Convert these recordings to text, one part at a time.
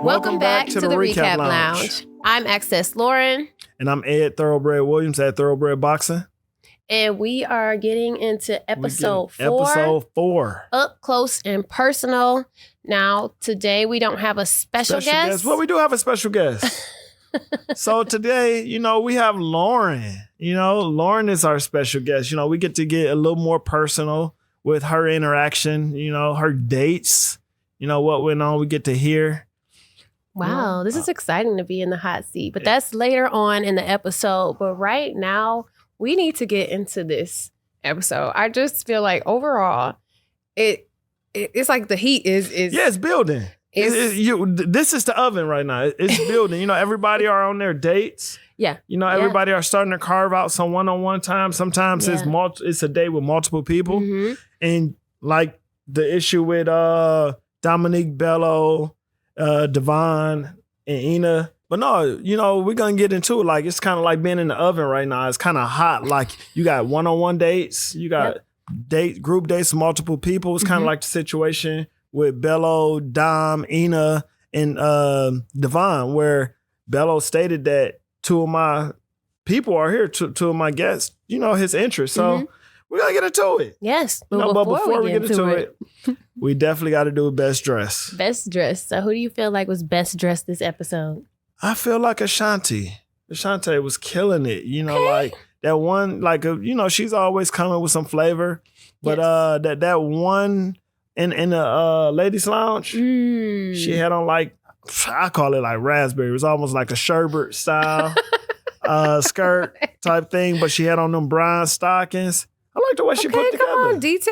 Welcome back to the Recap Lounge. I'm Access Lauren. And I'm Ed Thoroughbred Williams at Thoroughbred Boxing. And we are getting into episode 4. Episode 4. Up close and personal. Now, today we don't have a special guest. Well, we do have a special guest. So today, we have Lauren. Lauren is our special guest. We get to get a little more personal with her interaction, her dates, what went on. We get to hear. Wow, this is exciting to be in the hot seat. But that's later on in the episode. But right now, we need to get into this episode. I just feel like overall, it's like the heat is it's building. This is the oven right now. It's building. Everybody are on their dates. Yeah. Everybody are starting to carve out some one-on-one time. Sometimes it's a date with multiple people. Mm-hmm. And like the issue with Dominique, Bello, Devon, and Ina. But no, we're going to get into it. Like, it's kind of like being in the oven right now. It's kind of hot. Like, you got one-on-one dates. You got group dates with multiple people. It's kind of like the situation with Bello, Dom, Ina, and Devon, where Bello stated that 2 of my people are here, 2 of my guests, his interests. So we're going to get into it. Yes. But before we get into it, we definitely got to do best dress. Best dress. So who do you feel like was best dressed this episode? I feel like Ashanti. Ashanti was killing it. Like that one, like, she's always coming with some flavor. But that one in the ladies' lounge, she had on like, I call it like raspberry. It was almost like a sherbet style skirt type thing, but she had on them brown stockings. I like the way she put together. Come on, details.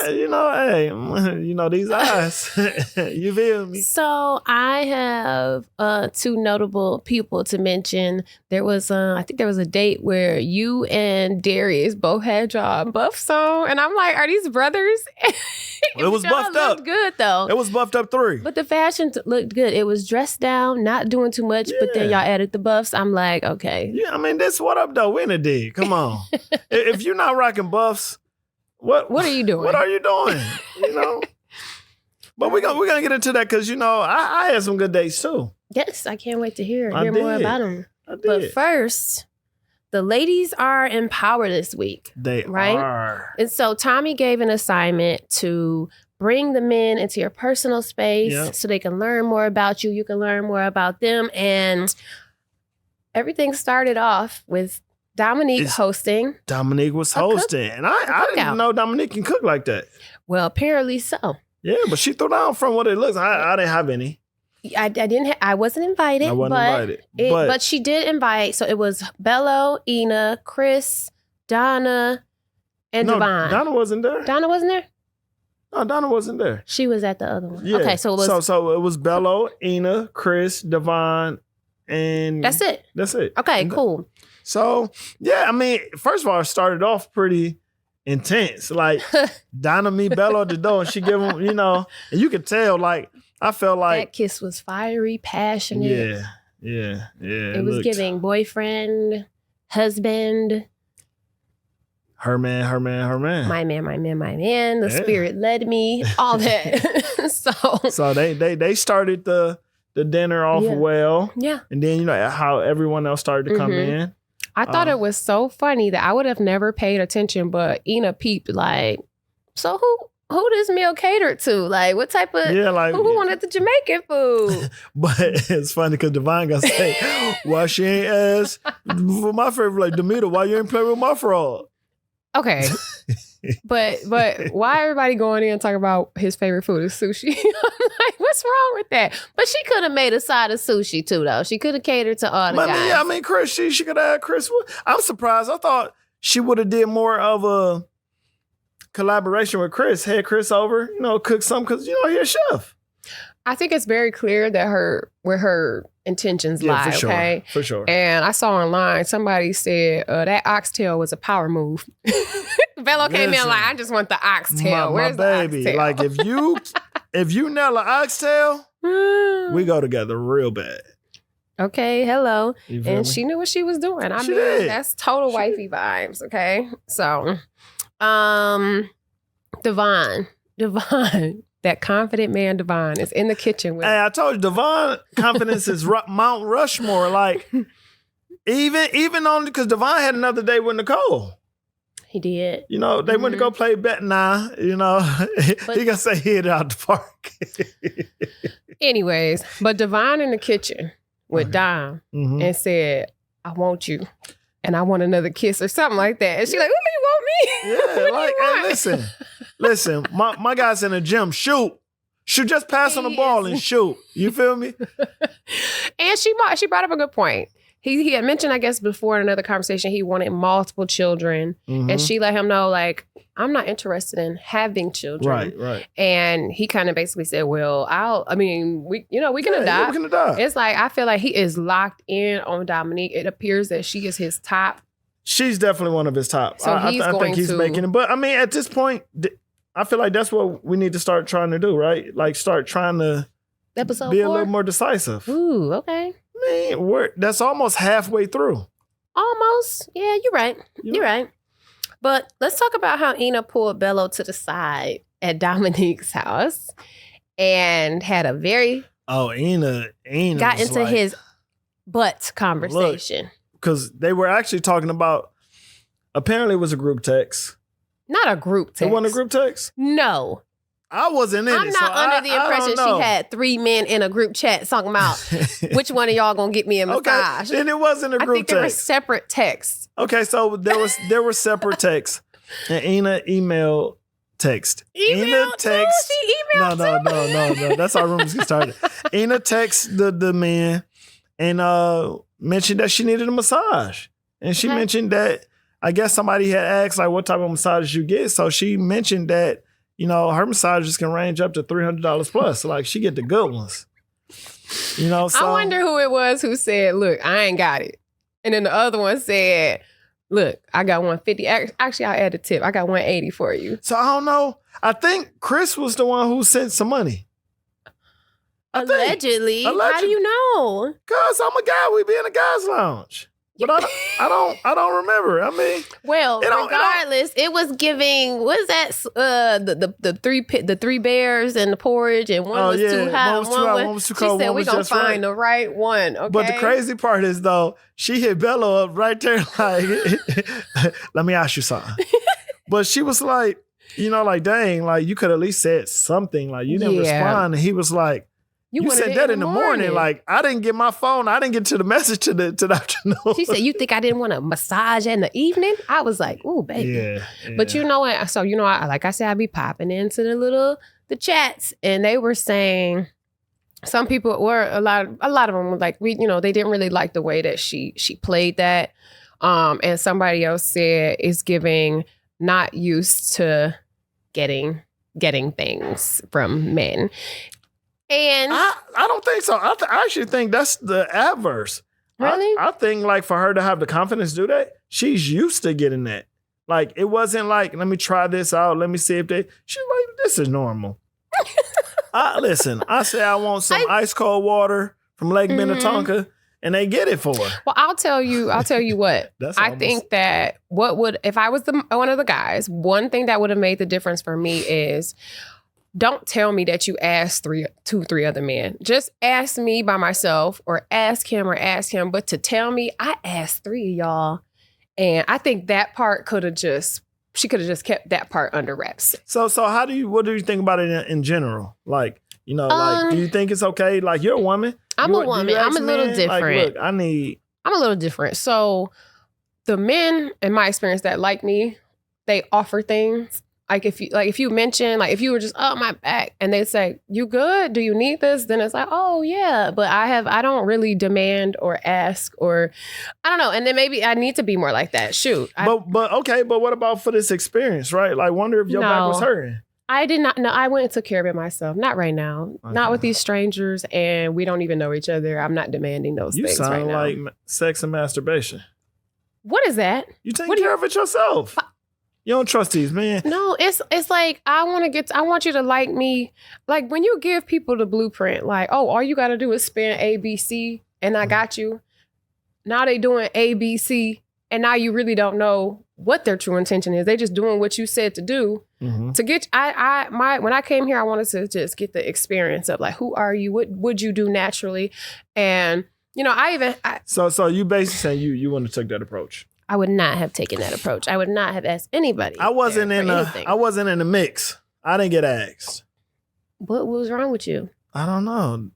Yeah, these eyes. You feel me? So I have 2 notable people to mention. There was, I think there was a date where you and Darius both had y'all buffs on, and I'm like, are these brothers? It was buffed up. Looked good though. It was buffed up 3. But the fashion looked good. It was dressed down, not doing too much, but then y'all added the buffs. I'm like, okay. Yeah, this what up though? Winner did. Come on. If you're not rocking buffs, what are you doing? What are you doing? But we're gonna get into that because I had some good dates too. Yes, I can't wait to hear more about them. I did. But first, the ladies are in power this week. They right? are. And so Tommy gave an assignment to bring the men into your personal space so they can learn more about you. You can learn more about them. And everything started off with Dominique hosting. Dominique was hosting. And I didn't know Dominique can cook like that. Well, apparently so. Yeah, but she threw down from what it looks. I didn't have any. I wasn't invited. I wasn't invited. But she did invite. So it was Bello, Ina, Chris, Donna, and Devon. Donna wasn't there. Donna wasn't there? No, Donna wasn't there. She was at the other one. Yeah. Okay, so it was... So it was Bello, Ina, Chris, Devon, and... That's it? That's it. Okay, cool. So, yeah, first of all, it started off pretty intense. Like, Donna meet Bello at the door, and she give him, and you could tell, like, I felt like... That kiss was fiery, passionate. Yeah. It was giving boyfriend, husband... Her man. My man. The spirit led me. All that. So they started the dinner off well. Yeah. And then how everyone else started to come in. I thought it was so funny that I would have never paid attention, but Ina peeped like, so who this meal catered to? Like, what type of who wanted the Jamaican food? But it's funny because Devon got to say, why she ain't asked for my favorite, like, Demeter, why you ain't play with my frog? Okay. but why everybody going in and talking about his favorite food is sushi? I'm like, what's wrong with that? But she could have made a side of sushi too, though. She could have catered to all the guys. Chris, she could have had Chris. I'm surprised. I thought she would have did more of a collaboration with Chris. Had Chris over, cook something because, he's a chef. I think it's very clear that where her intentions lie, okay? For sure. And I saw online, somebody said that oxtail was a power move. Bello came in like, I just want the oxtail. Where's the oxtail? Like, if you nail an oxtail, we go together real bad. Okay, hello. And she knew what she was doing. She did. That's total wifey vibes, okay? So, Devon. Devon, that confident man Devon, is in the kitchen with. Hey, I told you, Devon confidence is Mount Rushmore. Like, even on, because Devon had another day with Nicole. He did. You know, they went to go play bet now. You know, he gonna say he hit it out the park. Anyways, but Devon in the kitchen with Dom and said, "I want you, and I want another kiss," or something like that. And she's like, "Oh, you want me?" Yeah, like, hey, listen. My guy's in the gym. Shoot, just pass on the ball and shoot. You feel me? And she brought up a good point. He had mentioned, I guess, before in another conversation, he wanted multiple children. And she let him know, like, I'm not interested in having children. Right. And he kind of basically said, well, we can adopt. Yeah, we can adopt. It's like, I feel like he is locked in on Dominique. It appears that she is his top. She's definitely one of his top. So I think he's making it. But I mean, at this point, I feel like that's what we need to start trying to do, right? Like, start trying to Episode be 4? a little more decisive. Ooh, okay. Man, that's almost halfway through. Almost. Yeah, you're right. You're right. But let's talk about how Ina pulled Bello to the side at Dominique's house and had a very... Oh, Ina got into his butt conversation. Because they were actually talking about... Apparently it was a group text. Not a group text. It wasn't a group text? No. I wasn't in it. I'm not under the impression she had 3 men in a group chat talking about which one of y'all gonna get me a massage. Okay, then it wasn't a group text. I think there were separate texts. Okay, so there were separate texts. And Ina emailed text. Ina text. She emailed No. That's how rumors get started. Ina text the man and mentioned that she needed a massage. And she mentioned that I guess somebody had asked like what type of massage you get. So she mentioned that, you know, her massages can range up to $300 plus. Like, she get the good ones. You know, so. I wonder who it was who said, look, I ain't got it. And then the other one said, look, I got 150. Actually, I'll add a tip. I got 180 for you. So, I don't know. I think Chris was the one who sent some money. Allegedly. How do you know? Because I'm a guy. We be in a guy's lounge. But I don't remember. I mean, well, regardless, it was giving. What is that? The three bears and the porridge, and one was too hot, one was too cold. She said we gonna find the right one. Okay. But the crazy part is though, she hit Bello up right there, like, let me ask you something. But she was like, you know, like, dang, like you could at least said something. Like you didn't respond, and he was like. You said that in the morning. Like, I didn't get my phone. I didn't get to the message to the afternoon. She said, you think I didn't want a massage in the evening? I was like, ooh, baby. Yeah. But you know what? So, you know, like I said, I be popping into the chats, and they were saying some people were, a lot of them were like, they didn't really like the way that she played that. And somebody else said is giving not used to getting things from men. And I don't think so. I actually think that's the adverse. Really? I think like for her to have the confidence to do that, she's used to getting that. Like it wasn't like, let me try this out. Let me see if she's like, this is normal. Listen, I say I want some ice cold water from Lake Minnetonka and they get it for her. Well, I'll tell you what. I think that if I was one of the guys, one thing that would have made the difference for me is don't tell me that you asked 3 other men. Just ask me by myself or ask him. But to tell me I asked 3 of y'all. And I think that part she could have just kept that part under wraps. So what do you think about it in general? Like, you know, like, do you think it's okay? Like, you're a woman. I'm a woman. I'm a little different. Like, look, I'm a little different. So the men, in my experience, that like me, they offer things. Like if you mention, like if you were just, oh, my back, and they say, you good? Do you need this? Then it's like, oh yeah. But I don't really demand or ask or I don't know. And then maybe I need to be more like that. Shoot. But what about for this experience, right? Like wonder if your back was hurting. I did not know. I went and took care of it myself. Not right now. Okay. Not with these strangers, and we don't even know each other. I'm not demanding those things right now. You sound like sex and masturbation. What is that? You take care of it yourself. You don't trust these, man. No, it's like I want you to like me. Like when you give people the blueprint, like, oh, all you got to do is spin ABC and I got you. Now they doing ABC and now you really don't know what their true intention is. They just doing what you said to do to get. When I came here, I wanted to just get the experience of like, who are you? What would you do naturally? And so you basically saying you wouldn't have took that approach. I would not have taken that approach. I would not have asked anybody. I wasn't in the mix. I didn't get asked. What was wrong with you? I don't know.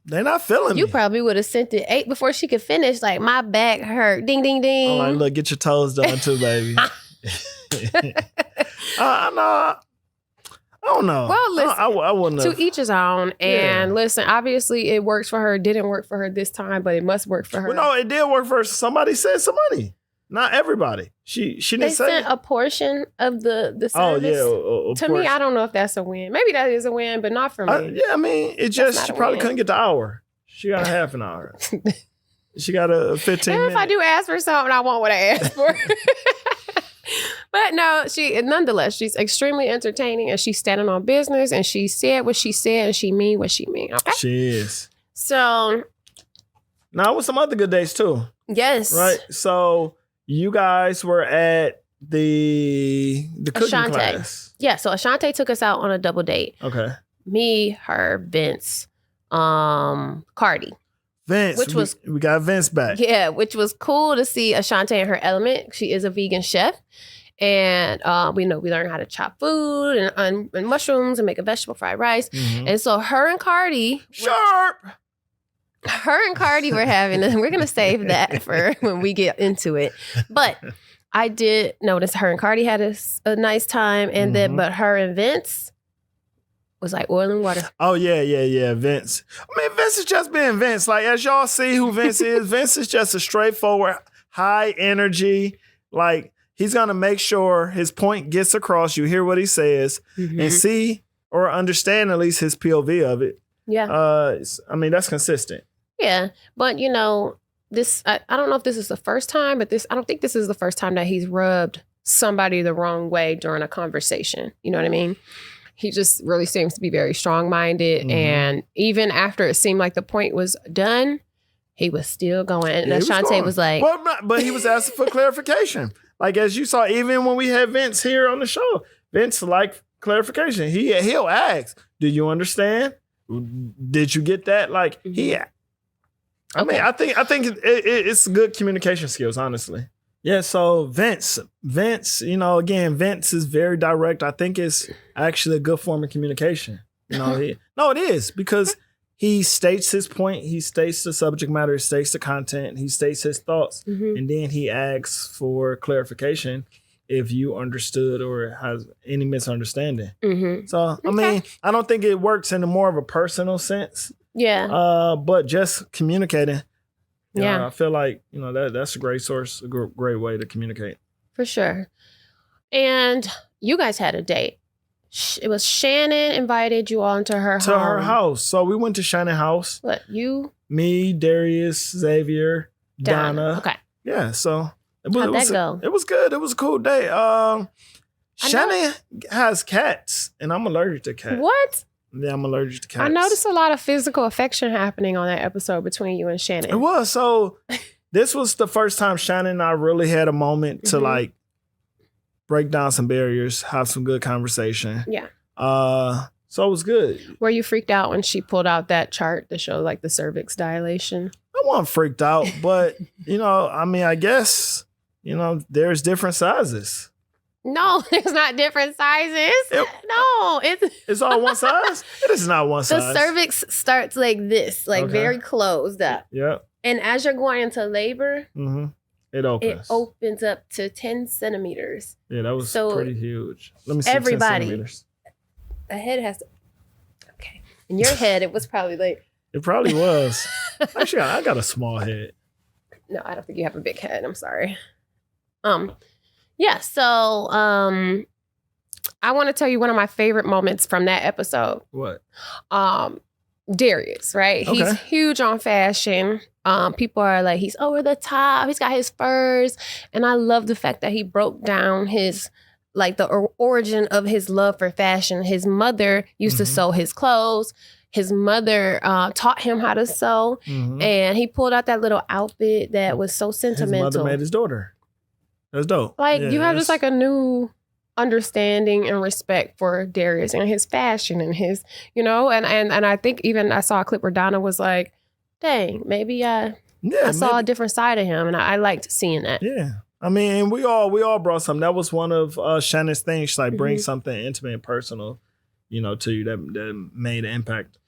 They're not feeling me. You probably would have sent it 8 before she could finish. Like, my back hurt. Ding, ding, ding. I'm like, look, get your toes done too, baby. I don't know. Well, listen, I wouldn't have. To each his own. And listen, obviously it works for her. It didn't work for her this time, but it must work for her. Well, no, it did work for her. Somebody sent some money. Not everybody. She didn't they say. They sent a portion of the service. Oh, yeah. To me, I don't know if that's a win. Maybe that is a win, but not for me. I mean, it just, she probably couldn't get the hour. She got a half an hour. She got a 15 minutes. If I do ask for something, I want what I asked for. But no, nonetheless, she's extremely entertaining and she's standing on business and she said what she said and she mean what she mean. Okay? She is. So. Now, with some other good days too. Yes. Right? So, you guys were at the cooking class. Yeah, so Ashante took us out on a double date. Okay. Me, her, Vince, Cardi. Vince, we got Vince back. Yeah, which was cool to see Ashante in her element. She is a vegan chef. And we learned how to chop food and mushrooms and make a vegetable fried rice. Mm-hmm. And so her and Cardi... Her and Cardi were having, and we're going to save that for when we get into it. But I did notice her and Cardi had a nice time. And then, but her and Vince was like oil and water. Oh, yeah. Vince. I mean, Vince is just being Vince. Like, as y'all see who Vince is, Vince is just a straightforward, high energy. Like, he's going to make sure his point gets across. You hear what he says and see or understand at least his POV of it. Yeah. I mean, that's consistent. Yeah. But, this, I don't know if this is the first time, but I don't think this is the first time that he's rubbed somebody the wrong way during a conversation. You know what I mean? He just really seems to be very strong-minded. Mm-hmm. And even after it seemed like the point was done, he was still going. And Ashante was like... Well, but he was asking for clarification. Like, as you saw, even when we had Vince here on the show, Vince liked clarification. He'll ask, do you understand? Did you get that? Like, I mean, I think it's good communication skills, honestly. Yeah, so Vince, again, Vince is very direct. I think it's actually a good form of communication. It is, because he states his point, he states the subject matter, he states the content, he states his thoughts, and then he asks for clarification if you understood or has any misunderstanding. So, I mean, I don't think it works in a more of a personal sense. Yeah. But just communicating. I feel like, that's a great source, a great way to communicate. For sure. And you guys had a date. It was Shannon invited you all into her home. To her house. So we went to Shannon's house. What, you? Me, Darius, Xavier, Donna. Okay. Yeah, so. How'd that go? It was good. It was a cool day. Shannon has cats, and I'm allergic to cats. What? Yeah, I'm allergic to cats. I noticed a lot of physical affection happening on that episode between you and Shannon. It was. So this was the first time Shannon and I really had a moment to like break down some barriers, have some good conversation. Yeah. So it was good. Were you freaked out when she pulled out that chart to show like the cervix dilation? I wasn't freaked out, but I mean, I guess, there's different sizes. No, there's not different sizes. It's all one size? It is not one size. The cervix starts like this, very closed up. Yeah. And as you're going into labor, it opens. It opens up to 10 centimeters. Yeah, that was pretty huge. Let me see. Everybody. 10 centimeters. The head has to. Okay. In your head, it was probably like. It probably was. Actually, I got a small head. No, I don't think you have a big head. I'm sorry. Yeah, so I want to tell you one of my favorite moments from that episode. What? Darius, right? Okay. He's huge on fashion. People are like, he's over the top. He's got his furs. And I love the fact that he broke down his, like the origin of his love for fashion. His mother used to sew his clothes. His mother taught him how to sew. And he pulled out that little outfit that was so sentimental. His mother made his daughter. That's dope. Like you have just like a new understanding and respect for Darius and his fashion and his, and I think even I saw a clip where Donna was like, dang, maybe I saw a different side of him, and I liked seeing that. Yeah. I mean, we all brought something. That was one of Shannon's things. She bring something intimate and personal, to you that made an impact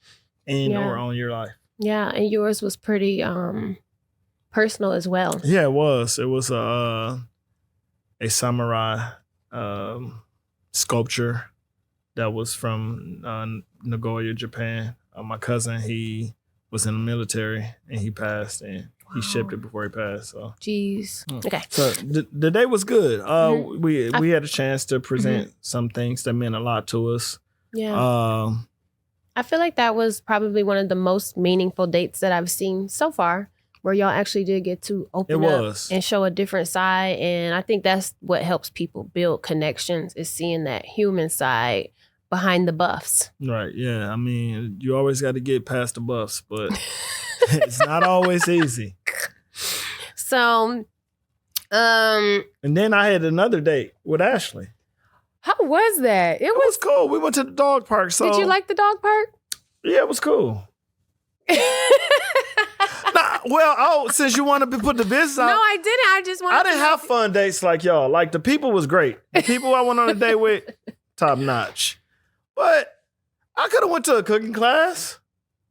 in or on your life. Yeah, and yours was pretty personal as well. Yeah, it was. It was a samurai sculpture that was from Nagoya, Japan. My cousin, he was in the military and he passed, and he shipped it before he passed. So, jeez. Okay. So the day was good. We had a chance to present some things that meant a lot to us. Yeah. I feel like that was probably one of the most meaningful dates that I've seen so far, where y'all actually did get to open up and show a different side. And I think that's what helps people build connections, is seeing that human side behind the buffs. Right. Yeah. I mean, you always got to get past the buffs, but it's not always easy. So, and then I had another date with Ashley. How was that? It was cool. We went to the dog park. So did you like the dog park? Yeah, it was cool. Since you want to put the business out. No, I didn't. I just wanted I didn't have fun dates like y'all. Like, the people was great. The people I went on a date with, top notch. But I could have went to a cooking class.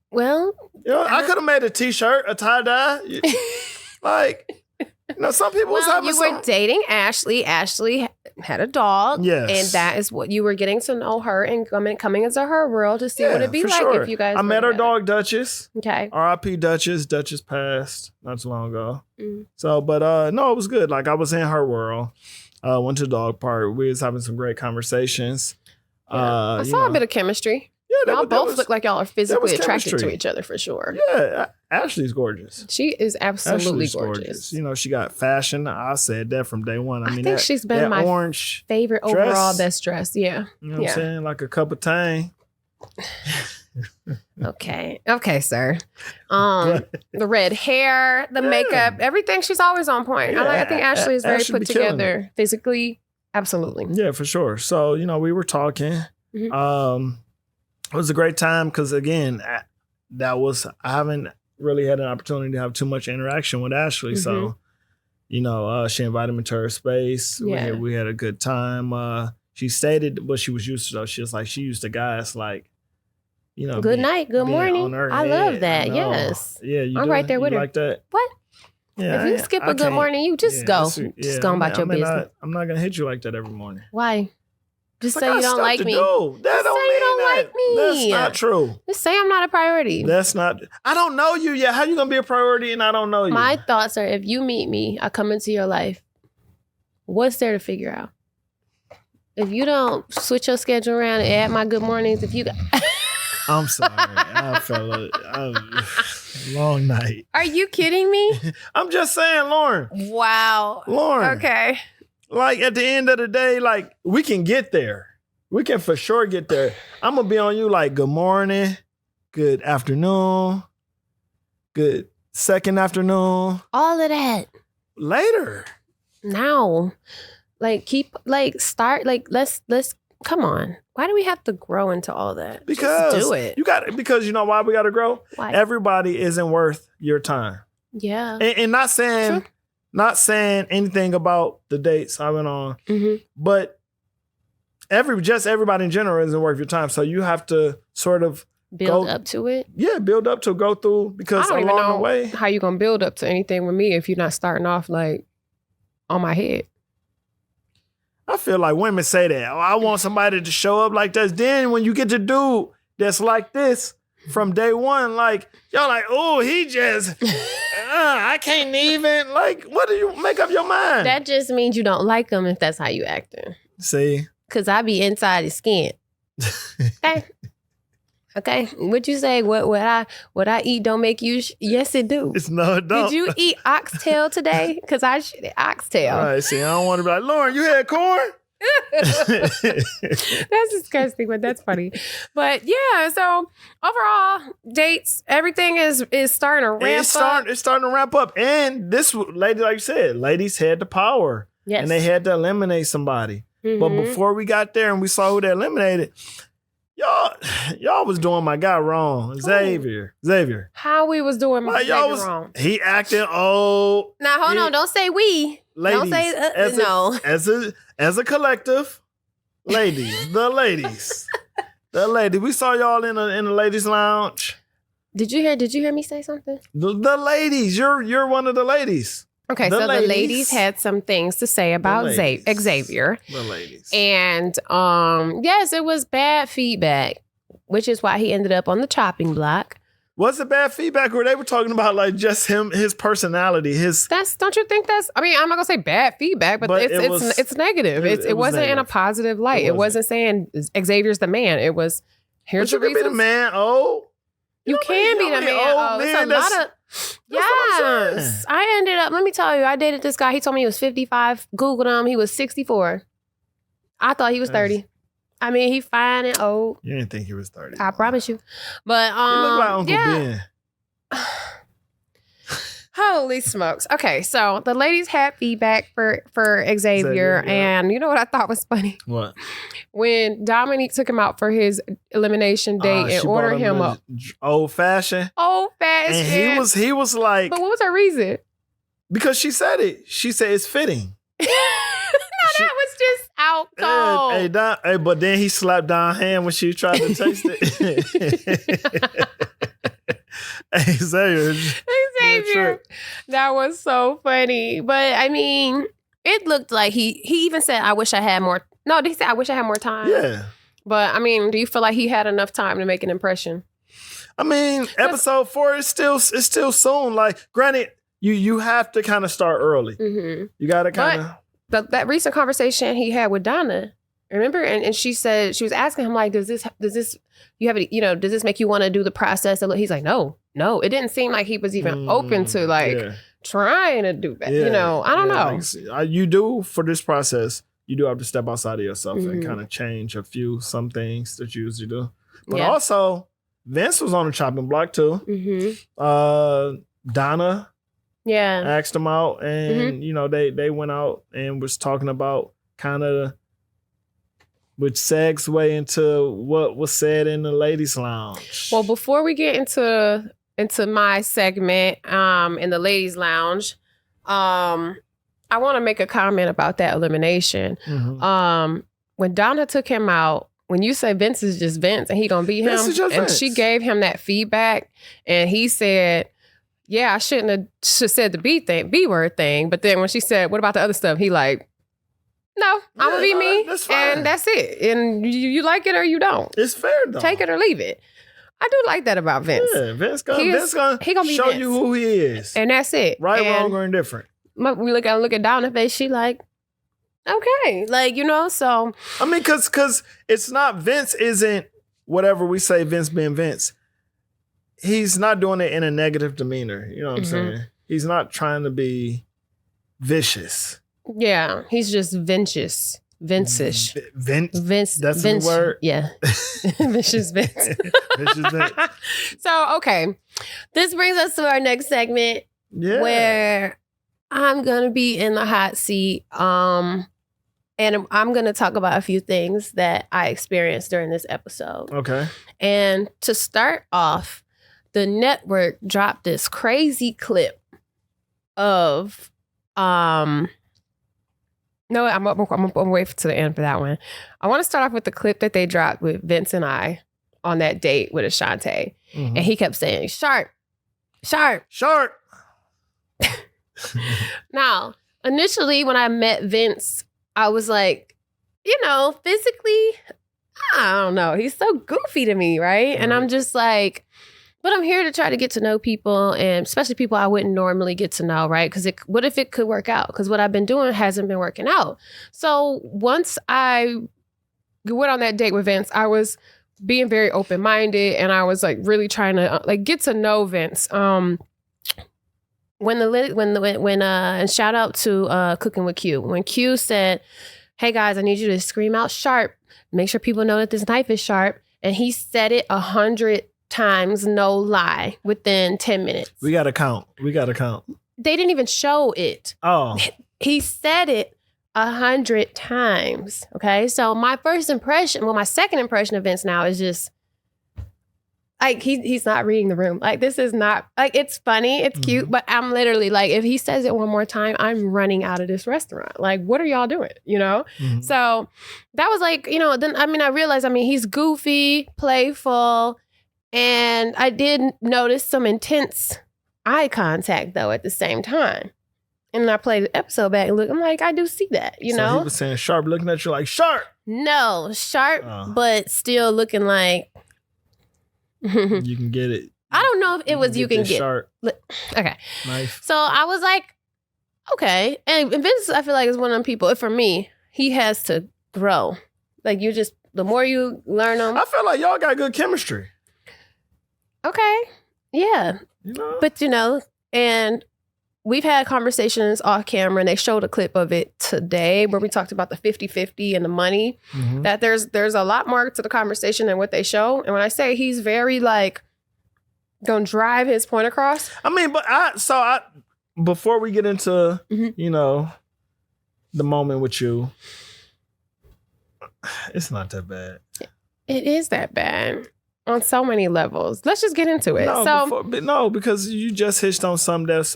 Well, I could have made a t-shirt, a tie-dye. Some people was having you were dating Ashley. Ashley had a dog. Yes. And that is what you were getting to know her and coming into her world to see what it'd be like if you guys I met her together. dog, Duchess. Okay. R.I.P. Duchess. Duchess passed not too long ago. So, but no, it was good. Like, I was in her world. Went to the dog park. We was having some great conversations. Yeah. I saw a bit of chemistry. Yeah, y'all both look like y'all are physically attracted to each other for sure. Yeah, Ashley's gorgeous. She is absolutely gorgeous. She got fashion. I said that from day one. I mean, think she's been my orange favorite dress, overall best dress. Yeah. You know what I'm saying? Like a cup of tang. Okay, sir. The red hair, the makeup, everything. She's always on point. Yeah, I think Ashley is very Ashley put together physically. Absolutely. Yeah, for sure. So, we were talking. It was a great time because, again, I haven't really had an opportunity to have too much interaction with Ashley. So, she invited me to her space. Yeah. We had a good time. She stated what she was used to, though. She was like, she used to guys like, good night, good morning. I love that. Yes. Yeah, I'm right there with her. Like that? What? Yeah, if you skip a good morning, you just go. Just go about your business. I'm not going to hit you like that every morning. Why? Just say you don't like me. That don't mean that. Like me. That's not true. Just say I'm not a priority. That's not. I don't know you yet. How you gonna be a priority and I don't know you? My thoughts are, if you meet me, I come into your life. What's there to figure out? If you don't switch your schedule around and add my good mornings, I'm sorry. I felt a long night. Are you kidding me? I'm just saying, Lauren. Wow. Lauren. Okay. Like, at the end of the day, like, we can get there. We can for sure get there. I'm going to be on you like, good morning, good afternoon, good second afternoon. All of that. Later. Now. Like, let's come on. Why do we have to grow into all that? Because just do it. Because you know why we got to grow? Why? Everybody isn't worth your time. Yeah. And not saying... True. Not saying anything about the dates I went on, but everybody in general isn't worth your time. So you have to sort of build up to it. Yeah, build up to go through, because along the way, how you gonna build up to anything with me if you're not starting off like on my head? I feel like women say that. Oh, I want somebody to show up like this. Then when you get to dude that's like this from day one, like, y'all like, oh, he just, I can't even, like, what do you make up your mind? That just means you don't like him if that's how you acting. See? Because I be inside his skin. Okay. What you say? What I eat don't make you? Yes, it do. No, it don't. Did you eat oxtail today? Because I oxtail. All right. See, I don't want to be like, Lauren, you had corn? That's disgusting, but that's funny. But yeah, so overall, dates, everything is starting to ramp up. It's starting to ramp up. And this lady, like you said, ladies had the power. Yes. And they had to eliminate somebody. Mm-hmm. But before we got there and we saw who they eliminated, y'all was doing my guy wrong. Xavier. How we was doing my y'all Xavier wrong? He acting old. Now, hold on. Don't say we. Ladies, don't say no. As a collective, ladies, the ladies. The ladies. We saw y'all in the ladies' lounge. Did you hear me say something? The ladies. You're one of the ladies. Okay, the ladies had some things to say about Xavier. The ladies. And yes, it was bad feedback, which is why he ended up on the chopping block. Was it bad feedback, or they were talking about like just him, his personality, don't you think that's? I mean, I'm not gonna say bad feedback, but it's negative. It wasn't negative. In a positive light. It wasn't saying Xavier's the man. It was here's but the you can be the man. You can be the man. It's a lot of. Yes. I ended up, let me tell you, I dated this guy. He told me he was 55. Googled him. He was 64. I thought he was 30. I mean, he fine and old. You didn't think he was 30. I promise you. But, he looked like Uncle Ben. Holy smokes. Okay, so the ladies had feedback for Xavier. And you know what I thought was funny? What? When Dominique took him out for his elimination date and ordered him up. Old fashioned. And he was like. But what was her reason? Because she said it. She said it's fitting. That was just out cold. But then he slapped down her hand when she tried to taste it. Xavier. That was so funny. But I mean, it looked like he even said, I wish I had more. No, he said, I wish I had more time. Yeah. But I mean, do you feel like he had enough time to make an impression? I mean, episode 4 is still soon. Like, granted, you have to kind of start early. Mm-hmm. You got to kind of. That recent conversation he had with Donna, remember? And she said, she was asking him like, does this make you want to do the process? He's like, no. It didn't seem like he was even open to trying to do that. Yeah. I don't know. Like, you do for this process. You do have to step outside of yourself and kind of change some things that you usually do. But also, Vince was on the chopping block too. Mm-hmm. Donna asked him out, and they went out and was talking about kind of, which segue into what was said in the ladies' lounge. Well, before we get into my segment in the ladies' lounge, I want to make a comment about that elimination. Mm-hmm. When Donna took him out, when you say Vince is just Vince and he gonna beat him, and Vince. She gave him that feedback, and he said, "Yeah, I shouldn't have said the B word thing." But then when she said, "What about the other stuff?" He like, "No, I'm gonna be me, that's fine. And that's it. And you like it or you don't. It's fair though. Take it or leave it." I do like that about Vince. Yeah, Vince gonna show Vince. you who he is, and that's it. Right, wrong, or indifferent. We look at Donna's face. She like, okay, So I mean, because it's not Vince isn't whatever we say Vince being Vince. He's not doing it in a negative demeanor. You know what I'm saying? He's not trying to be vicious. Yeah, he's just Vince-ish. Vince. That's Vince, the word. Yeah, vicious Vince. Vicious Vince. So okay, this brings us to our next segment, where I'm gonna be in the hot seat, and I'm gonna talk about a few things that I experienced during this episode. Okay. And to start off, the network dropped this crazy clip of No, I'm gonna wait to the end for that one. I want to start off with the clip that they dropped with Vince and I on that date with Ashante. Mm-hmm. And he kept saying, "Sharp, sharp, sharp." Now, initially when I met Vince, I was like, physically, I don't know. He's so goofy to me, right? And I'm just like, but I'm here to try to get to know people, and especially people I wouldn't normally get to know, right? Because what if it could work out? Because what I've been doing hasn't been working out. So once I went on that date with Vince, I was being very open-minded, and I was like really trying to get to know Vince. And shout out to Cooking with Q. When Q said, "Hey guys, I need you to scream out sharp. Make sure people know that this knife is sharp," and he said it 100 times, no lie, within 10 minutes. We gotta count. They didn't even show it. Oh. He said it 100 times. Okay. So my second impression of Vince now is just like he's not reading the room. Like this is not like it's funny, it's cute, but I'm literally like, if he says it one more time, I'm running out of this restaurant. Like, what are y'all doing? You know? So that was like, then I realized, he's goofy, playful, and I did notice some intense eye contact though at the same time. And then I played the episode back and look, I'm like, I do see that, So he was saying sharp, looking at you like sharp. No, sharp, but still looking like you can get it. I don't know if it was you can get sharp. Okay. Knife. So I was like, okay. And Vince, I feel like is one of them people. For me, he has to grow. Like the more you learn him. I feel like y'all got good chemistry. Okay. Yeah. But and we've had conversations off camera, and they showed a clip of it today where we talked about the 50-50 and the money, that there's a lot more to the conversation than what they show. And when I say he's very like gonna drive his point across. But before we get into, the moment with you, it's not that bad. It is that bad. On so many levels. Let's just get into it. Because you just hitched on something that's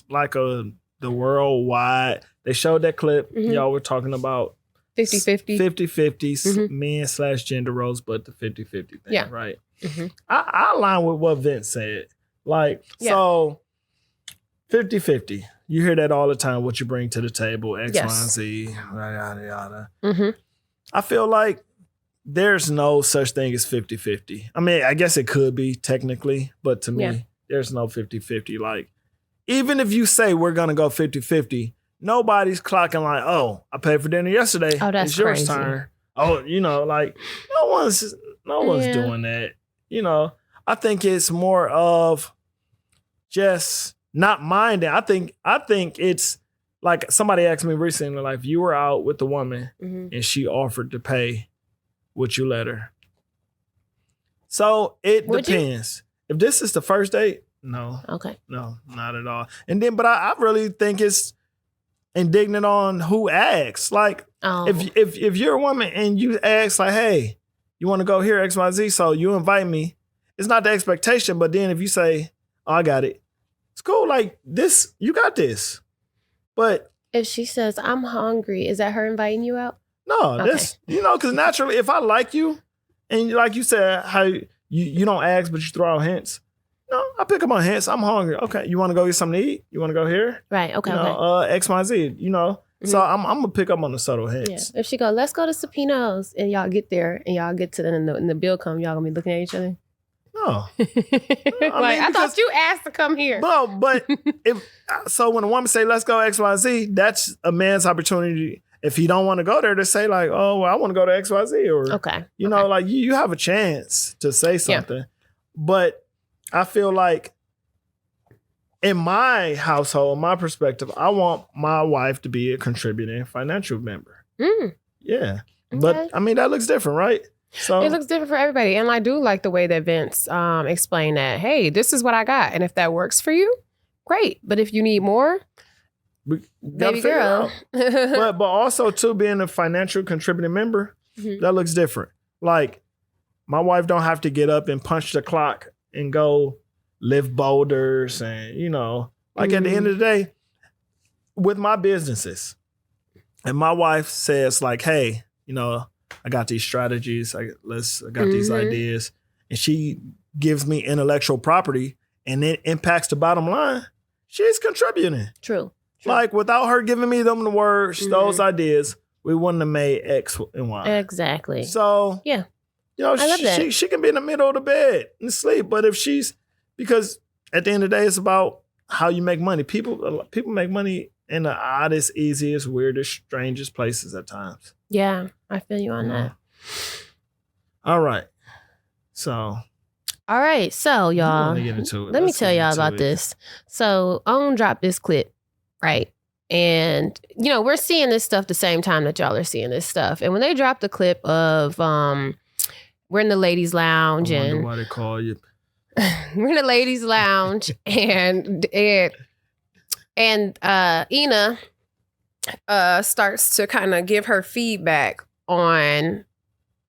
like the worldwide. They showed that clip. Y'all were talking about 50-50. 50-50 men/gender roles, but the 50-50 thing, yeah. Right? I align with what Vince said. Like, so 50-50. You hear that all the time, what you bring to the table, X, Y, and Z, yada, yada. I feel like there's no such thing as 50-50. I guess it could be technically, but to me, there's no 50-50. Like, even if you say we're going to go 50-50, nobody's clocking like, oh, I paid for dinner yesterday. Oh, that's it's your crazy. turn. Oh, like no one's doing that. I think it's more of just not minding. I think it's like somebody asked me recently, like, if you were out with a woman and she offered to pay, would you let her? So it depends. If this is the first date, no. Okay. No, not at all. And then, but I really think it's indignant on who asks. Like, if you're a woman and you ask, like, hey, you want to go here, X, Y, Z, so you invite me, it's not the expectation. But then if you say, oh, I got it, it's cool. Like, this, you got this. But if she says, I'm hungry, is that her inviting you out? No, this, because naturally, if I like you, and like you said, how you don't ask, but you throw out hints. No, I pick up on hints. I'm hungry. Okay, you want to go get something to eat? You want to go here? Right. Okay. X, Y, Z. So I'm gonna pick up on the subtle hints. Yeah. If she go, let's go to Sapino's, and y'all get there, and y'all get to the bill come, y'all gonna be looking at each other. No. I thought you asked to come here. No, but when a woman say, let's go X, Y, Z, that's a man's opportunity. If he don't want to go there, to say like, oh, well, I want to go to X, Y, Z, or like you have a chance to say something. Yeah. But I feel like in my household, my perspective, I want my wife to be a contributing financial member. Yeah. Okay. But that looks different, right? So it looks different for everybody. And I do like the way that Vince explained that, hey, this is what I got. And if that works for you, great. But if you need more, baby girl. but also too, being a financial contributing member, that looks different. Like, my wife don't have to get up and punch the clock and go lift boulders and at the end of the day, with my businesses, and my wife says like, hey, I got these strategies, I got these ideas, and she gives me intellectual property, and it impacts the bottom line. She's contributing. True. Like, without her giving me the words, those ideas, we wouldn't have made X and Y. Exactly. So, yeah. I love that. She can be in the middle of the bed and sleep. But if because at the end of the day, it's about how you make money. People make money in the oddest, easiest, weirdest, strangest places at times. Yeah, I feel you on that. All right. So, y'all, let me tell y'all about this. So, OWN dropped this clip. Right. And, we're seeing this stuff the same time that y'all are seeing this stuff. And when they dropped the clip of, we're in the ladies' lounge, I wonder why they call you. We're in the ladies' lounge and Ina starts to kind of give her feedback on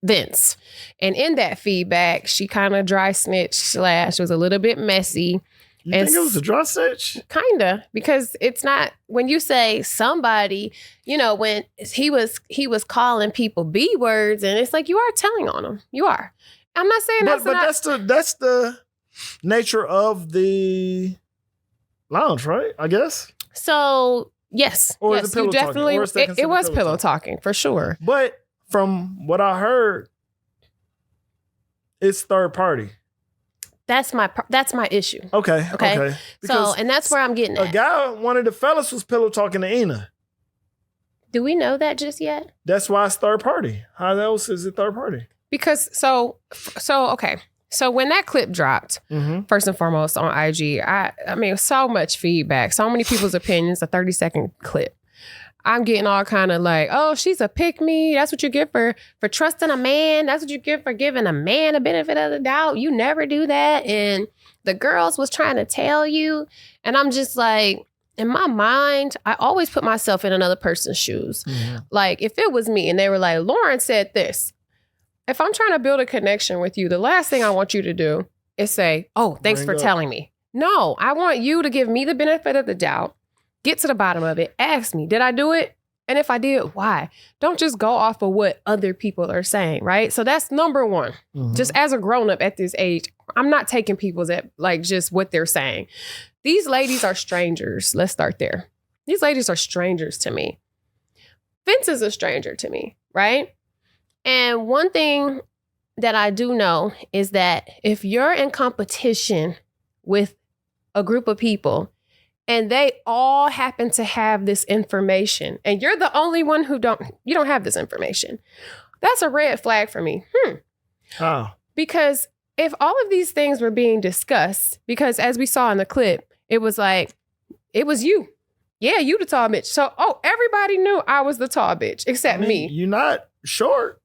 Vince. And in that feedback, she kind of dry snitched / was a little bit messy. You think it was a dry snitch? Kinda, because it's not, when you say somebody, you know, when he was calling people B words, and it's like, you are telling on them. You are. I'm not saying but that's the nature of the lounge, right? I guess. So yes, or yes, is it pillow you definitely. talking? It was pillow talking for sure. But from what I heard, it's third party. That's my issue. Okay. So, and that's where I'm getting at. A guy, one of the fellas was pillow talking to Ina. Do we know that just yet? That's why it's third party. How else is it third party? Because okay. So when that clip dropped, first and foremost on IG, I mean, so much feedback, so many people's opinions, a 30-second clip. I'm getting all kind of like, oh, she's a pick-me. That's what you get for trusting a man. That's what you get for giving a man a benefit of the doubt. You never do that. And the girls was trying to tell you. And I'm just like, in my mind, I always put myself in another person's shoes. Like, if it was me and they were like, Lauren said this. If I'm trying to build a connection with you, the last thing I want you to do is say, oh, thanks for telling me. No, I want you to give me the benefit of the doubt. Get to the bottom of it. Ask me, did I do it? And if I did, why? Don't just go off of what other people are saying, right? So that's number one. Just as a grown-up at this age, I'm not taking people's at like just what they're saying. These ladies are strangers. Let's start there. These ladies are strangers to me. Vince is a stranger to me, right? And one thing that I do know is that if you're in competition with a group of people and they all happen to have this information and you're the only one who don't have this information, that's a red flag for me. Oh. Because if all of these things were being discussed, because as we saw in the clip, it was like, it was you. Yeah, you the tall bitch. So, everybody knew I was the tall bitch except me. You're not short.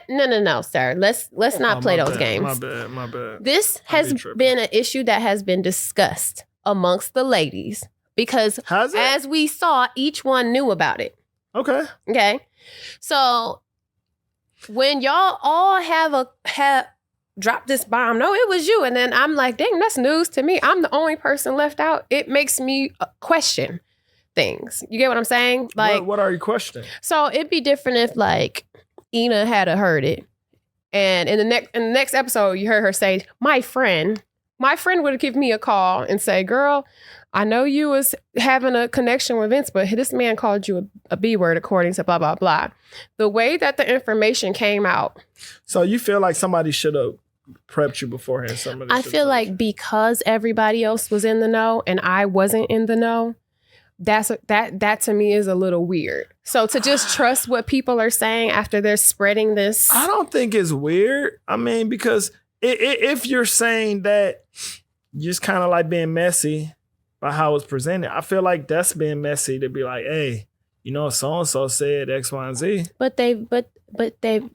No, sir. Let's not play those games. My bad. This has been an issue that has been discussed amongst the ladies because as we saw, each one knew about it. Okay. So when y'all all have dropped this bomb, no, it was you. And then I'm like, dang, that's news to me. I'm the only person left out. It makes me question things. You get what I'm saying? Like, what are you questioning? So it'd be different if like Ina had heard it. And in the next episode, you heard her say, my friend would have given me a call and say, girl, I know you was having a connection with Vince, but this man called you a B word according to blah, blah, blah. The way that the information came out. So you feel like somebody should have prepped you beforehand? I feel like because everybody else was in the know and I wasn't in the know, that to me is a little weird. So to just trust what people are saying after they're spreading this. I don't think it's weird. I mean, because if you're saying that you're just kind of like being messy by how it's presented, I feel like that's being messy to be like, hey, you know, so-and-so said X, Y, and Z. But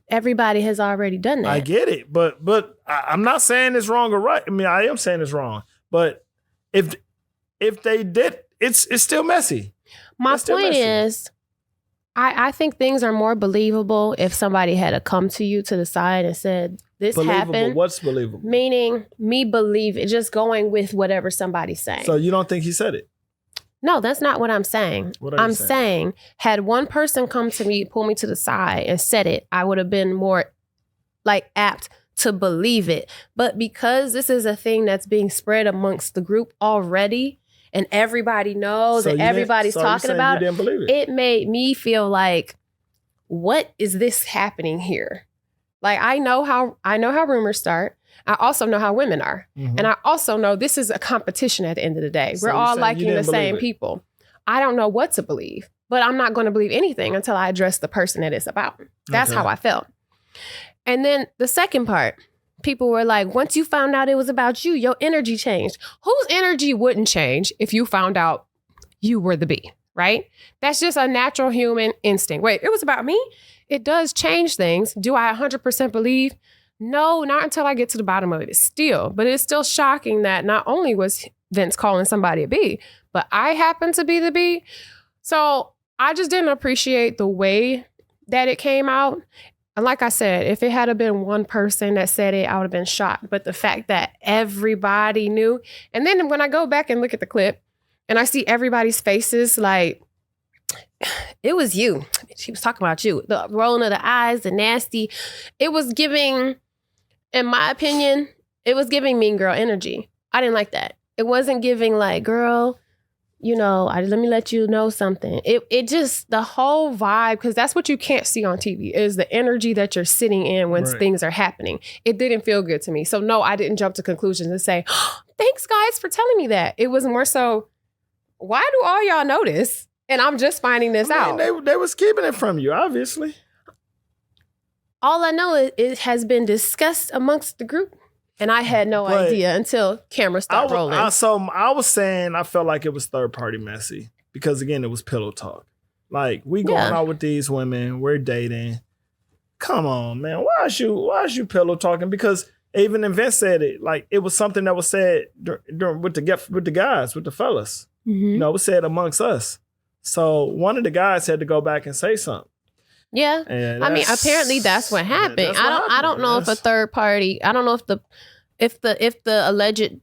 everybody has already done that. I get it. But I'm not saying it's wrong or right. I mean, I am saying it's wrong. But if they did, it's still messy. My point is, I think things are more believable if somebody had come to you to the side and said, this happened. What's believable? Meaning me believe it, just going with whatever somebody's saying. So you don't think he said it? No, that's not what I'm saying. I'm saying had one person come to me, pull me to the side and said it, I would have been more like apt to believe it. But because this is a thing that's being spread amongst the group already, and everybody knows and everybody's talking about it, it made me feel like, what is this happening here? Like, I know how rumors start. I also know how women are. Mm-hmm. And I also know this is a competition at the end of the day. We're all liking the same people. I don't know what to believe, but I'm not going to believe anything until I address the person that it's about. That's how I felt. And then the second part, people were like, once you found out it was about you, your energy changed. Whose energy wouldn't change if you found out you were the B, right? That's just a natural human instinct. Wait, it was about me? It does change things. Do I 100% believe? No, not until I get to the bottom of it still. But it's still shocking that not only was Vince calling somebody a B, but I happen to be the B. So I just didn't appreciate the way that it came out. And like I said, if it had been one person that said it, I would have been shocked. But the fact that everybody knew. And then when I go back and look at the clip and I see everybody's faces, like, it was you. She was talking about you. The rolling of the eyes, the nasty. It was giving, in my opinion, it was giving mean girl energy. I didn't like that. It wasn't giving like, girl, you know, let me let you know something. It just, the whole vibe, because that's what you can't see on TV, is the energy that you're sitting in when things are happening. It didn't feel good to me. So no, I didn't jump to conclusions and say, oh, thanks guys for telling me that. It was more so, why do all y'all know this? And I'm just finding this out. They was keeping it from you, obviously. All I know is it has been discussed amongst the group. And I had no idea until cameras started rolling. So I was saying I felt like it was third party messy. Because again, it was pillow talk. Like, we going out with these women, we're dating. Come on, man. Why is you pillow talking? Because even Vince said it. Like, it was something that was said during with the guys, with the fellas. Mm-hmm. You know, it was said amongst us. So one of the guys had to go back and say something. Yeah. I mean, apparently that's what happened. I don't know if a third party, I don't know if the alleged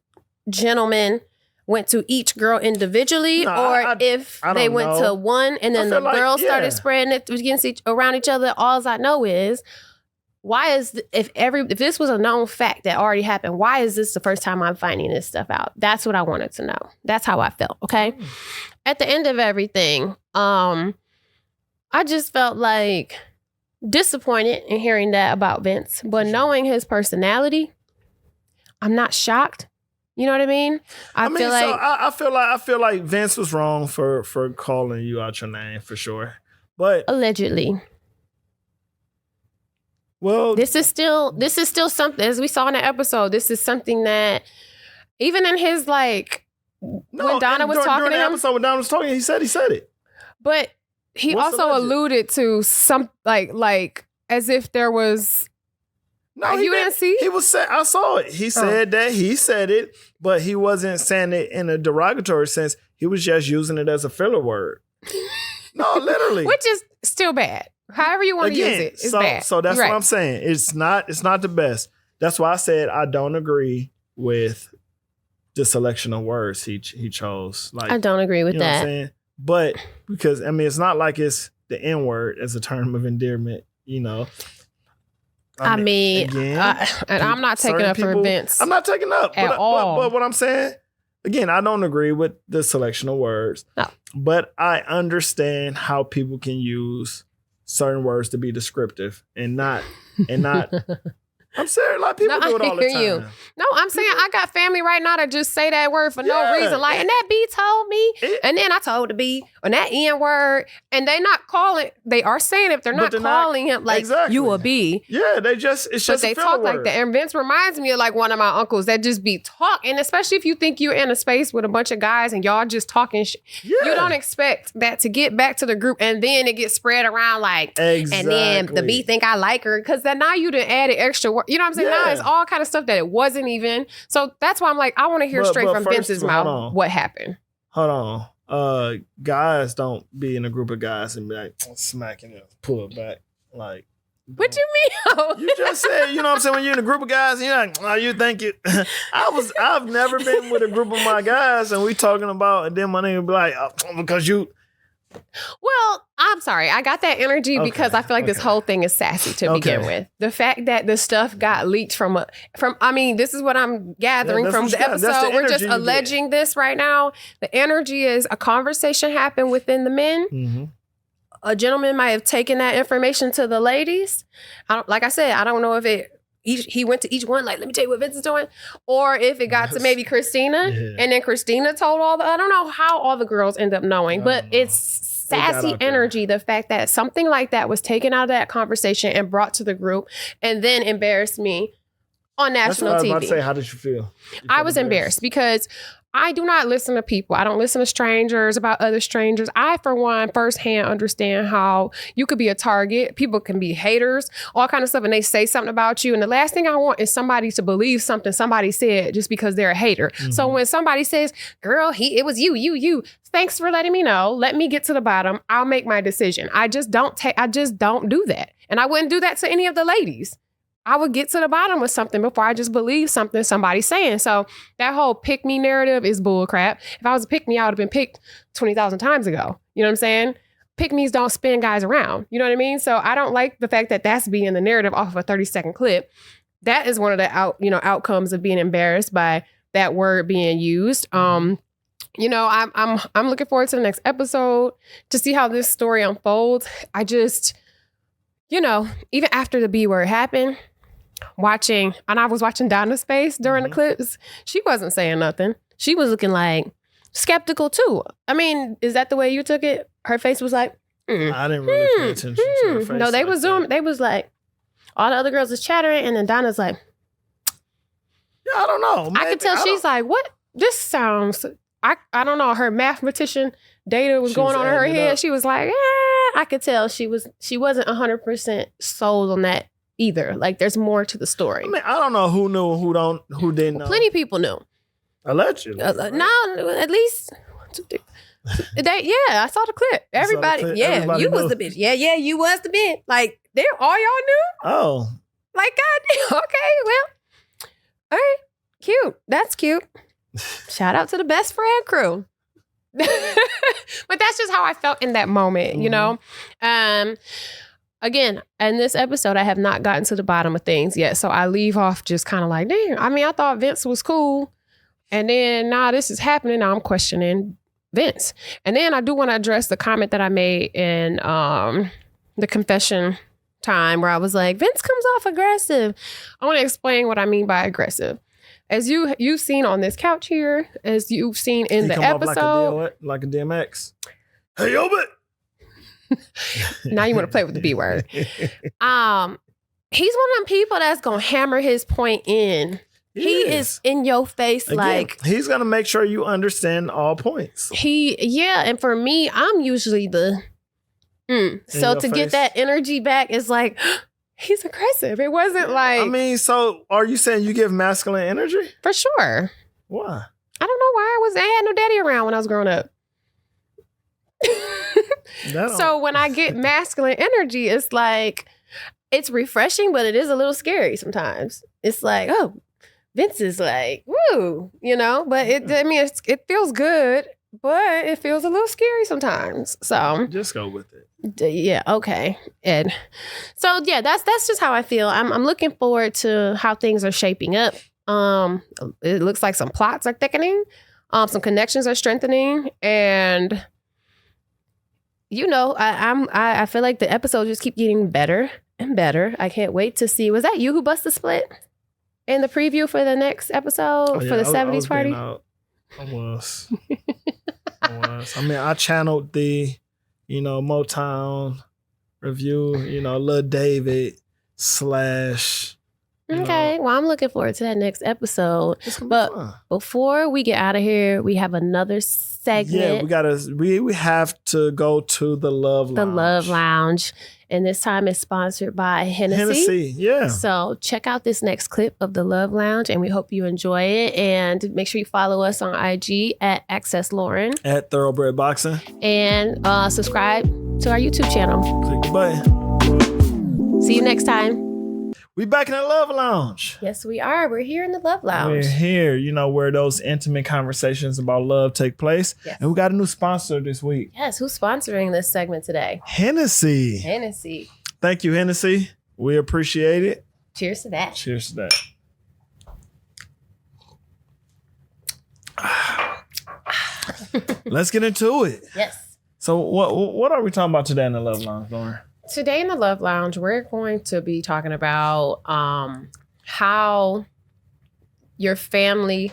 gentleman went to each girl individually, if they went to one and then the girls started spreading it around each other. All I know is, why is if this was a known fact that already happened, why is this the first time I'm finding this stuff out? That's what I wanted to know. That's how I felt. Okay. At the end of everything, I just felt like disappointed in hearing that about Vince, but knowing his personality, I'm not shocked. You know what I mean? I feel like Vince was wrong for calling you out your name for sure, but allegedly. Well, this is still something, as we saw in the episode. This is something that even in his when Donna was talking during the episode when Donna was talking, he said it. But he also alluded to some like as if there was. No, you didn't see. He was saying, I saw it. He said that he said it, but he wasn't saying it in a derogatory sense. He was just using it as a filler word. No, literally, which is still bad. However you want to use it, it's bad. So that's what I'm saying. It's not the best. That's why I said I don't agree with the selection of words he chose. Like, I don't agree with you know that. What I'm saying? But because I mean, it's not like it's the N word as a term of endearment. You know. I mean, again, and I'm not taking up for Vince. I'm not taking up at all. But what I'm saying, again, I don't agree with the selection of words. No. But I understand how people can use certain words to be descriptive and not. I'm serious. A lot of people do it all the time. No, I'm saying I got family right now that just say that word for no reason. Like, and that B told me, and then I told the B, and that N word, and they not calling. They are saying if they're not calling him like you a B. Yeah, it's just. But they talk like that. And Vince reminds me of like one of my uncles that just be talking, especially if you think you're in a space with a bunch of guys and y'all just talking shit. Yeah. You don't expect that to get back to the group, and then it gets spread around like, and then the B think I like her because then now you done added extra work. You know what I'm saying? Now it's all kind of stuff that it wasn't even. So that's why I'm like, I want to hear straight from Vince's mouth what happened. Hold on. Guys don't be in a group of guys and be like smacking it, pull it back. Like, what you mean? You just said, you know what I'm saying? When you're in a group of guys, and you're like, oh, you think it. I've never been with a group of my guys and we talking about, and then my nigga be like, oh, because you. Well, I'm sorry. I got that energy because I feel like this whole thing is sassy to begin with. The fact that the stuff got leaked from I mean, this is what I'm gathering from the episode. We're just alleging this right now. The energy is a conversation happened within the men. Mm-hmm. A gentleman might have taken that information to the ladies. Like I said, I don't know if he went to each one, like, let me tell you what Vince is doing. Or if it got to maybe Christina, and then Christina told I don't know how all the girls end up knowing, but it's sassy energy. The fact that something like that was taken out of that conversation and brought to the group and then embarrassed me on national That's what TV. I was about to say. How did you feel? I was embarrassed because I do not listen to people. I don't listen to strangers about other strangers. I, for one, firsthand understand how you could be a target. People can be haters, all kind of stuff, and they say something about you. And the last thing I want is somebody to believe something somebody said just because they're a hater. Mm-hmm. So when somebody says, girl, it was you, thanks for letting me know. Let me get to the bottom. I'll make my decision. I just don't do that. And I wouldn't do that to any of the ladies. I would get to the bottom of something before I just believe something somebody's saying. So that whole pick me narrative is bull crap. If I was a pick me, I would have been picked 20,000 times ago. You know what I'm saying? Pick me's don't spin guys around. You know what I mean? So I don't like the fact that that's being the narrative off of a 30-second clip. That is one of the outcomes of being embarrassed by that word being used. I'm looking forward to the next episode to see how this story unfolds. I just, even after the B word happened, I was watching Donna's face during the clips. She wasn't saying nothing. She was looking like skeptical too. I mean, is that the way you took it? Her face was like, I didn't really pay attention to her face. No, they was zooming. They was like, all the other girls was chattering, and then Donna's like, yeah, I don't know. Maybe. I could tell she's like, what? This sounds, I don't know. Her mathematician data was going on in her head. She was like, I could tell she wasn't 100% sold on that either. Like, there's more to the story. I mean, I don't know who knew and who didn't know. Plenty of people knew. Allegedly. Right? No, at least 1, 2, 3. I saw the clip. Everybody Everybody you knew. was the bitch. Yeah, you was the bitch. Like, all y'all knew? Oh. Like, goddamn. Okay, well. All right. Cute. That's cute. Shout out to the best friend crew. But that's just how I felt in that moment, Again, in this episode, I have not gotten to the bottom of things yet. So I leave off just kind of like, damn, I mean, I thought Vince was cool. And then now this is happening. Now I'm questioning Vince. And then I do want to address the comment that I made in the confession time where I was like, Vince comes off aggressive. I want to explain what I mean by aggressive. As you've seen on this couch here, as you've seen in the episode. Like a DMX. Hey, yo, but. Now you want to play with the B word. He's one of them people that's going to hammer his point in. He is in your face. Again, like, he's going to make sure you understand all points. And for me, I'm usually the, so to get that energy back is like, he's aggressive. It wasn't like. I mean, so are you saying you give masculine energy? For sure. Why? I don't know why I had no daddy around when I was growing up. So when I get masculine energy, it's like, it's refreshing, but it is a little scary sometimes. It's like, oh, Vince is like, woo, but it feels good, but it feels a little scary sometimes. So just go with it. Yeah. Okay. Ed. So yeah, that's just how I feel. I'm looking forward to how things are shaping up. It looks like some plots are thickening. Some connections are strengthening, and I feel like the episodes just keep getting better and better. I can't wait to see. Was that you who bust the split in the preview for the next episode for the 70s party? I was. I mean, I channeled the, Motown review, Lil David / Okay, well, I'm looking forward to that next episode. But before we get out of here, we have another segment. Yeah, we have to go to the Love Lounge. The Love Lounge. And this time it's sponsored by Hennessy. Yeah. So check out this next clip of the Love Lounge, and we hope you enjoy it. And make sure you follow us on IG at Access Lauren. At Thoroughbred Boxing. And subscribe to our YouTube channel. Click the button. See you next time. We back in the Love Lounge. Yes, we are. We're here in the Love Lounge. We're here, where those intimate conversations about love take place. Yes. And we got a new sponsor this week. Yes, who's sponsoring this segment today? Hennessy. Thank you, Hennessy. We appreciate it. Cheers to that. Cheers to that. Let's get into it. Yes. So what are we talking about today in the Love Lounge, Lauren? Today in the Love Lounge, we're going to be talking about how your family,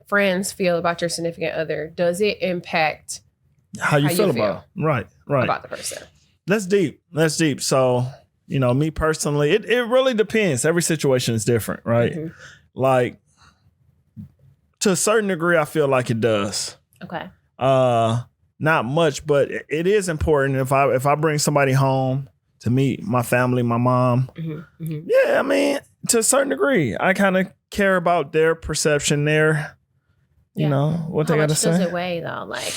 friends feel about your significant other. Does it impact how you feel about it? Right. About the person? That's deep. So You know, me personally, it really depends. Every situation is different, right? Mm-hmm. Like, to a certain degree, I feel like it does. Okay. Not much, but it is important if I bring somebody home to meet my family, my mom. Mm-hmm. Mm-hmm. Yeah, I mean, to a certain degree, I kind of care about their perception, you know, what they got to say. How much does it weigh, though? Like,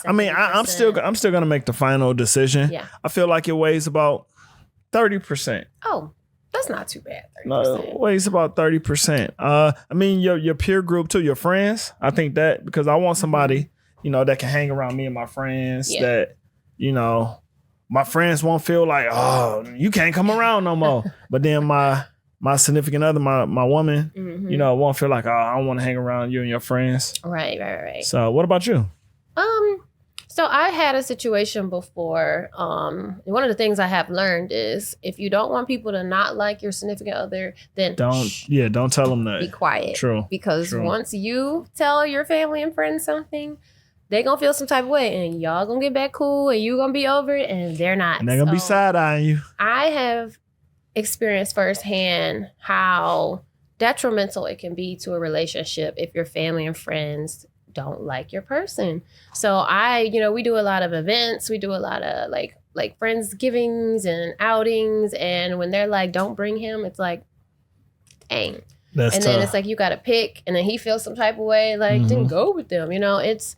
I mean, I'm still gonna make the final decision. Yeah. I feel like it weighs about 30%. Oh, that's not too bad. 30%. No, it weighs about 30%. I mean, your peer group too, your friends. I think that because I want somebody, you know, that can hang around me and my friends. Yeah. That, you know, my friends won't feel like, oh, you can't come around no more. But then my significant other, my woman, you know, won't feel like, oh, I don't want to hang around you and your friends. Right. So, what about you? So I had a situation before. One of the things I have learned is if you don't want people to not like your significant other, then don't tell them that. Be quiet. True. Because once you tell your family and friends something, they gonna feel some type of way, and y'all gonna get back cool, and you gonna be over it, and they're not. And they're gonna be side-eyeing you. I have experienced firsthand how detrimental it can be to a relationship if your family and friends don't like your person. So we do a lot of events. We do a lot of like Friendsgivings and outings. And when they're like, don't bring him, it's like, dang. That's and tough. Then it's like, you got to pick. And then he feels some type of way, like, didn't go with them. You know, it's,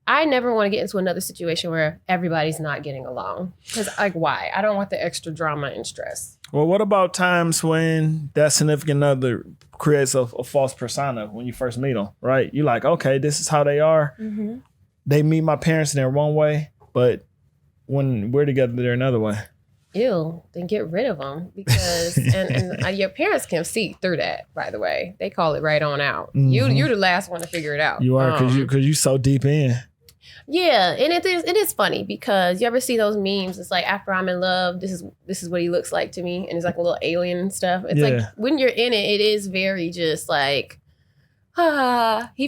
I never want to get into another situation where everybody's not getting along. Because like, why? I don't want the extra drama and stress. Well, what about times when that significant other creates a false persona when you first meet them, right? You're like, okay, this is how they are. Mm-hmm. They meet my parents in their one way, but when we're together, they're another way. Ew, then get rid of them because, and your parents can see through that, by the way. They call it right on out. Mm-hmm. You're the last one to figure it out. You are, because you so deep in. Yeah, and it is funny because you ever see those memes? It's like, after I'm in love, this is what he looks like to me, and it's like a little alien and stuff. It's like when you're in it, it is very just like, he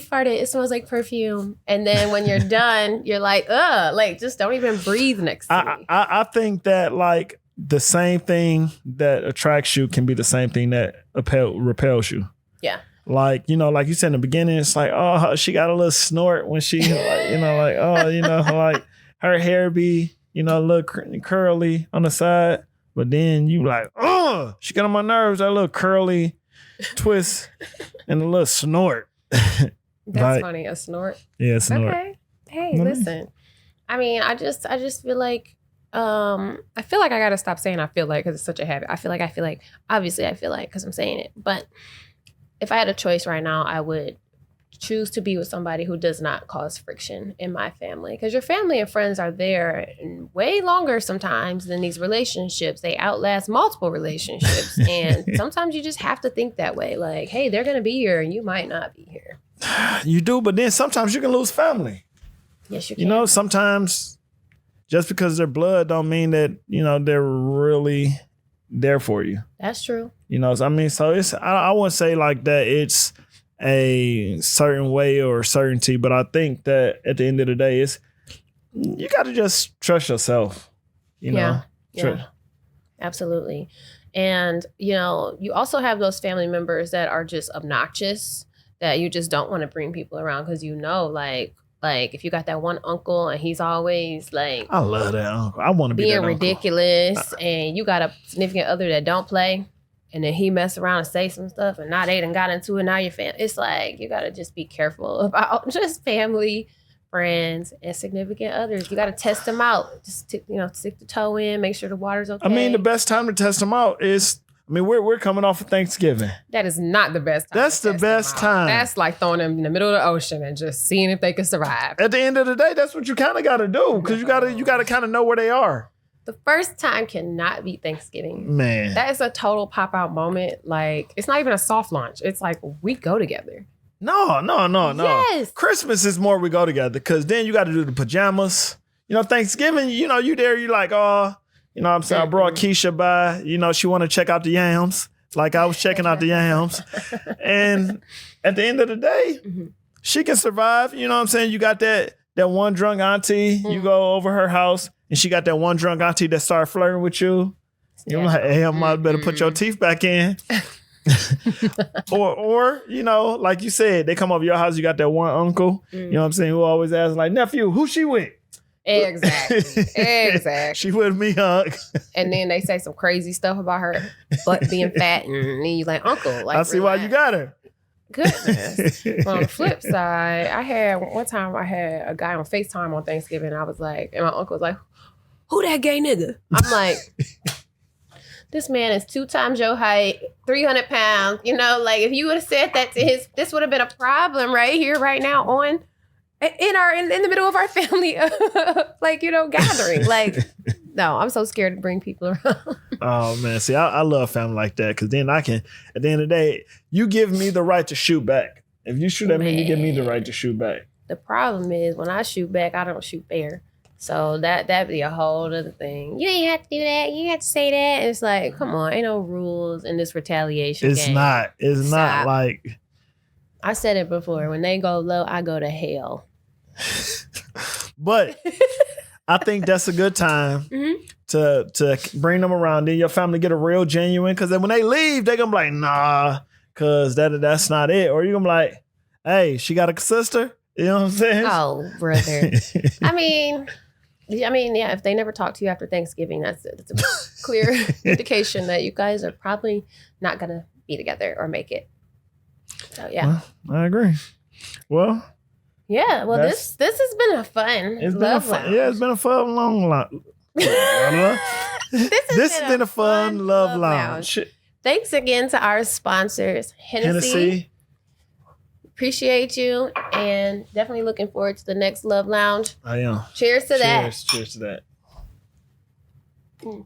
farted, it smells like perfume, and then when you're done, you're like, like just don't even breathe next to me. I think that like the same thing that attracts you can be the same thing that repels you. Yeah. Like, you know, like you said in the beginning, it's like, oh, she got a little snort when she, like, you know, like, oh, you know, like her hair be, you know, a little curly on the side. But then you like, oh, she got on my nerves, that little curly twist and a little snort. That's like, funny, a snort? Yeah, a snort. Okay. Hey, listen. I mean, I just feel like, I feel like I got to stop saying I feel like because it's such a habit. I feel like, obviously I feel like because I'm saying it. But if I had a choice right now, I would choose to be with somebody who does not cause friction in my family. Because your family and friends are there way longer sometimes than these relationships. They outlast multiple relationships. And sometimes you just have to think that way. Like, hey, they're going to be here and you might not be here. You do, but then sometimes you can lose family. Yes, you can. You know, sometimes just because they're blood don't mean that, you know, they're really there for you. That's true. You know, I mean, so it's, I wouldn't say like that it's a certain way or certainty, but I think that at the end of the day, it's, you got to just trust yourself, you know? Yeah, absolutely. And, you know, you also have those family members that are just obnoxious that you just don't want to bring people around because, you know, like if you got that one uncle and he's always like, I love that uncle. I want to be being ridiculous, and you got a significant other that don't play, and then he mess around and say some stuff, and now they done got into it. Now you're it's like you got to just be careful about just family, friends, and significant others. You got to test them out. Just stick the toe in, make sure the water's okay. I mean, the best time to test them out is, I mean, we're coming off of Thanksgiving. That is not the best time. That's the best time. That's like throwing them in the middle of the ocean and just seeing if they can survive. At the end of the day, that's what you kind of got to do because you got to kind of know where they are. The first time cannot be Thanksgiving. Man. That is a total pop-out moment. Like, it's not even a soft launch. It's like, we go together. No. Yes. Christmas is more we go together because then you got to do the pajamas. You know, Thanksgiving, you know, you there, you like, oh, you know what I'm saying? I brought Keisha by, you know, she want to check out the yams. Like I was checking out the yams. And at the end of the day, she can survive. You know what I'm saying? You got that one drunk auntie, you go over her house and she got that one drunk auntie that started flirting with you. You're like, hey, I might better put your teeth back in. or you know, like you said, they come over your house, you got that one uncle, you know what I'm saying, who always asks like, nephew, who she with? Exactly. She with me, Hunk. And then they say some crazy stuff about her butt being fat, and then you like, uncle, like, I see why you got her. Goodness. On the flip side, one time I had a guy on FaceTime on Thanksgiving, and I was like, and my uncle was like, who that gay nigga? I'm like, this man is 2 times your height, 300 pounds. You know, like if you would have said that to this would have been a problem right here, right now, in the middle of our family, like, you know, gathering. Like, no, I'm so scared to bring people around. Oh man, see, I love family like that, because then I can, at the end of the day, you give me the right to shoot back. If you shoot at me, you give me the right to shoot back. The problem is when I shoot back, I don't shoot fair. So that'd be a whole other thing. You ain't have to do that. You have to say that. And it's like, come on, ain't no rules in this retaliation It's game. It's not like. I said it before. When they go low, I go to hell. But I think that's a good time to bring them around. Then your family get a real genuine, because then when they leave, they gonna be like, nah, because that's not it. Or you gonna be like, hey, she got a sister? You know what I'm saying? Oh, brother. I mean, yeah, if they never talk to you after Thanksgiving, that's a clear indication that you guys are probably not going to be together or make it. So, yeah. Well, I agree. Well. Yeah, well, this has been a fun love lounge. Yeah, it's been a fun long lounge. This has been a fun love lounge. Thanks again to our sponsors, Hennessy. Appreciate you, and definitely looking forward to the next love lounge. I am. Cheers to that. Cheers to that.